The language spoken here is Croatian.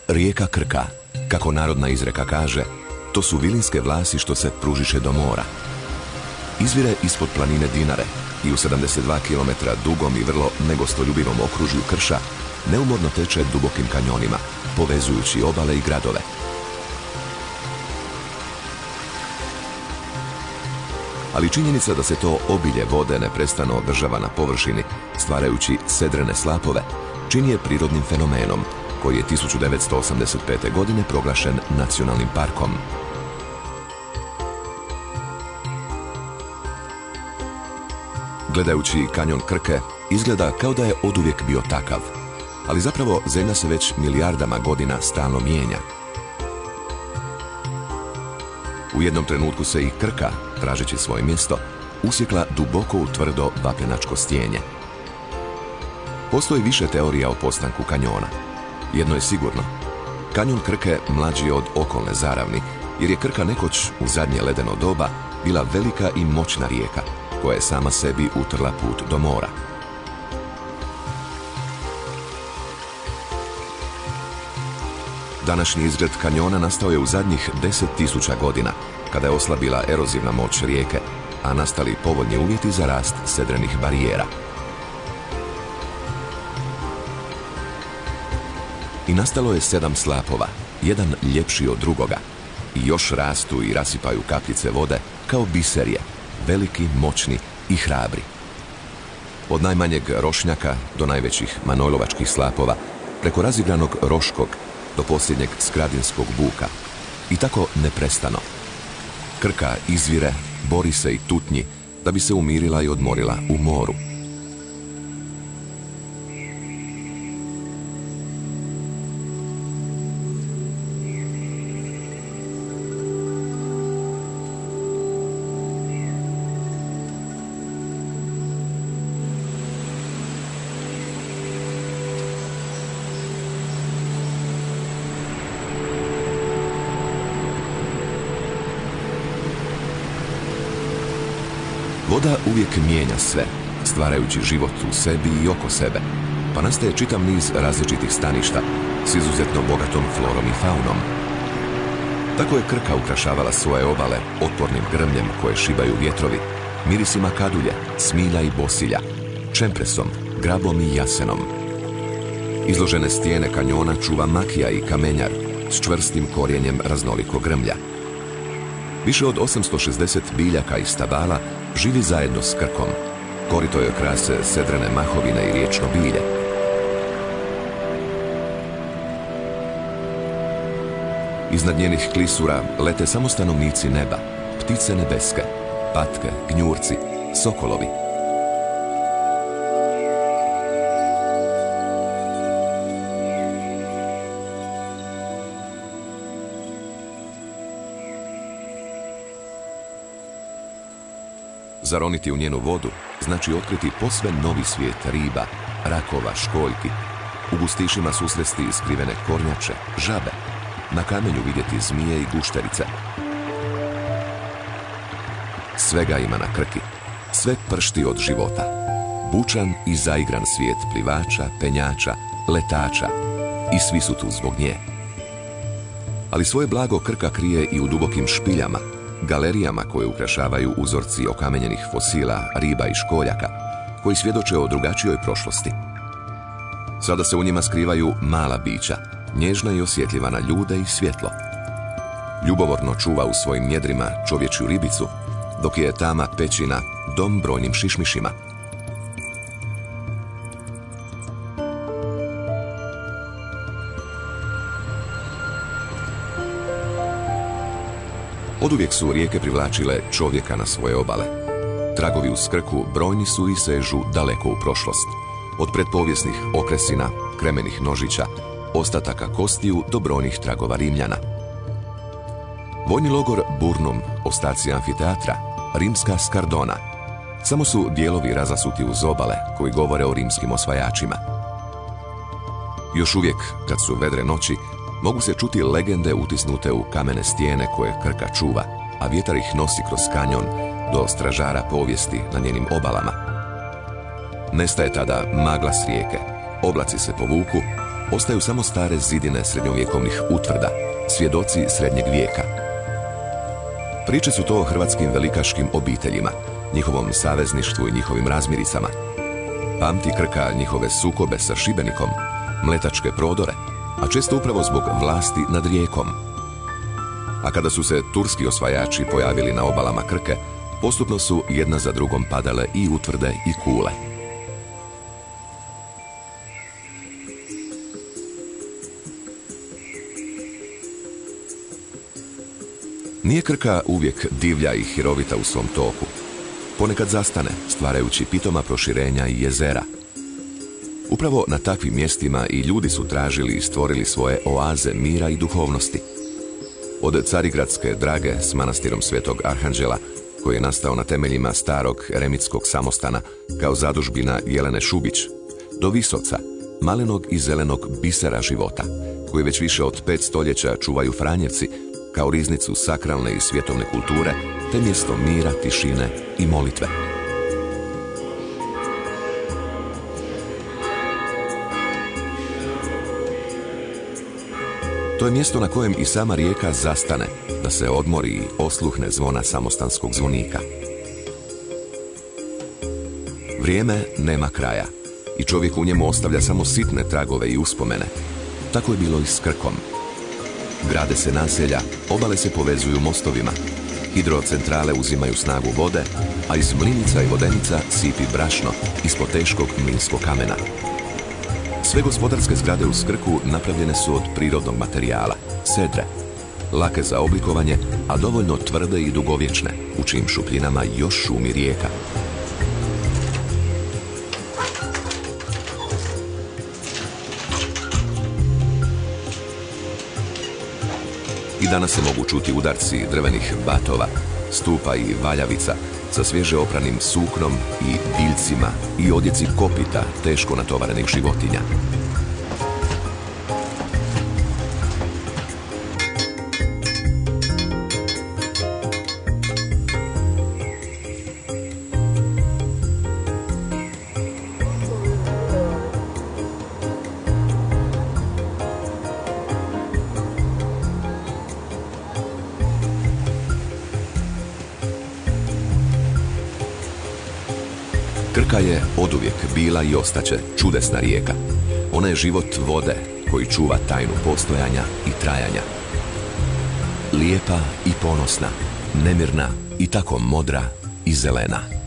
Rijeka Krka, kako narodna izreka kaže, to su vilinske vlasi što se pružiše do mora. Izvire ispod planine Dinare i u 72 km dugom i vrlo negostoljubivom okružju krša neumorno teče dubokim kanjonima, povezujući obale i gradove. Ali činjenica da se to obilje vode neprestano održava na površini, stvarajući sedrene slapove, čini je prirodnim fenomenom, koji je 1985. godine proglašen nacionalnim parkom. Gledajući kanjon Krke, izgleda kao da je oduvijek bio takav, ali zapravo zemlja se već milijardama godina stalno mijenja. U jednom trenutku se i Krka, tražeći svoje mjesto, usjekla duboko u tvrdo vapnenačko stijenje. Postoji više teorija o postanku kanjona. Jedno je sigurno. Kanjon Krke mlađi je od okolne zaravni, jer je Krka nekoć u zadnje ledeno doba bila velika i moćna rijeka, koja je sama sebi utrla put do mora. Današnji izgled kanjona nastao je u zadnjih 10.000 godina, kada je oslabila erozivna moć rijeke, a nastali povoljni uvjeti za rast sedrenih barijera. I nastalo je 7 slapova, jedan ljepši od drugoga, i još rastu i rasipaju kapljice vode kao biserije, veliki, moćni i hrabri. Od najmanjeg rošnjaka do najvećih manojlovačkih slapova, preko razigranog roškog do posljednjeg skradinskog buka. I tako neprestano. Krka izvire, bori se i tutnji, da bi se umirila i odmorila u moru. Voda uvijek mijenja sve, stvarajući život u sebi i oko sebe, pa nastaje čitav niz različitih staništa s izuzetno bogatom florom i faunom. Tako je Krka ukrašavala svoje obale otpornim grmljem koje šibaju vjetrovi, mirisima kadulje, smilja i bosilja, čempresom, grabom i jasenom. Izložene stijene kanjona čuva makija i kamenjar s čvrstim korijenjem raznolikog grmlja. Više od 860 biljaka i stabala živi zajedno s Krkom. Korito joj krase sedrene mahovine i riječno bilje. Iznad njenih klisura lete samo stanovnici neba, ptice nebeske, patke, gnjurci, sokolovi. Zaroniti u njenu vodu znači otkriti posve novi svijet riba, rakova, školjki, u gustišima susresti skrivene kornjače, žabe, na kamenju vidjeti zmije i gušterice. Svega ima na Krki, sve pršti od života. Bučan i zaigran svijet plivača, penjača, letača i svi su tu zbog nje. Ali svoje blago Krka krije i u dubokim špiljama, galerijama koje ukrašavaju uzorci okamenjenih fosila, riba i školjaka, koji svjedoče o drugačijoj prošlosti. Sada se u njima skrivaju mala bića, nježna i osjetljiva na ljude i svjetlo. Ljubomorno čuva u svojim njedrima čovječju ribicu, dok je tama pećina dom brojnim šišmišima. Oduvijek su rijeke privlačile čovjeka na svoje obale. Tragovi uz Krku brojni su i sežu daleko u prošlost. Od pretpovijesnih okresina, kremenih nožića, ostataka kostiju do brojnih tragova Rimljana. Vojni logor Burnum, ostaci amfiteatra, rimska Skardona, samo su dijelovi razasuti uz obale koji govore o rimskim osvajačima. Još uvijek, kad su vedre noći, mogu se čuti legende utisnute u kamene stijene koje Krka čuva, a vjetar ih nosi kroz kanjon do stražara povijesti na njenim obalama. Nestaje tada magla s rijeke, oblaci se povuku, ostaju samo stare zidine srednjovjekovnih utvrda, svjedoci srednjeg vijeka. Priče su to o hrvatskim velikaškim obiteljima, njihovom savezništvu i njihovim razmiricama. Pamti Krka njihove sukobe sa Šibenikom, mletačke prodore, a često upravo zbog vlasti nad rijekom. A kada su se turski osvajači pojavili na obalama Krke, postupno su jedna za drugom padale i utvrde i kule. Nije Krka uvijek divlja i hirovita u svom toku. Ponekad zastane, stvarajući pitoma proširenja i jezera. Upravo na takvim mjestima i ljudi su tražili i stvorili svoje oaze mira i duhovnosti. Od Carigradske Drage s manastirom Svetog Arhanđela, koji je nastao na temeljima starog eremitskog samostana kao zadužbina Jelene Šubić, do Visovca, malenog i zelenog bisera života, koji već više od 5 stoljeća čuvaju Franjevci kao riznicu sakralne i svjetovne kulture, te mjesto mira, tišine i molitve. To je mjesto na kojem i sama rijeka zastane, da se odmori i osluhne zvona samostanskog zvonika. Vrijeme nema kraja i čovjek u njemu ostavlja samo sitne tragove i uspomene. Tako je bilo i s Krkom. Grade se naselja, obale se povezuju mostovima, hidrocentrale uzimaju snagu vode, a iz mlinica i vodenica sipi brašno ispod teškog mlinskog kamena. Sve gospodarske zgrade uz Krku napravljene su od prirodnog materijala, sedre, lake za oblikovanje, a dovoljno tvrde i dugovječne, u čijim šupljinama još šumi rijeka. I danas se mogu čuti udarci drvenih batova, stupa i valjavica sa svježe opranim suknom i biljcima i odjeci kopita teško natovarenih životinja. Krka je oduvijek bila i ostaće čudesna rijeka. Ona je život vode koji čuva tajnu postojanja i trajanja. Lijepa i ponosna, nemirna i tako modra i zelena.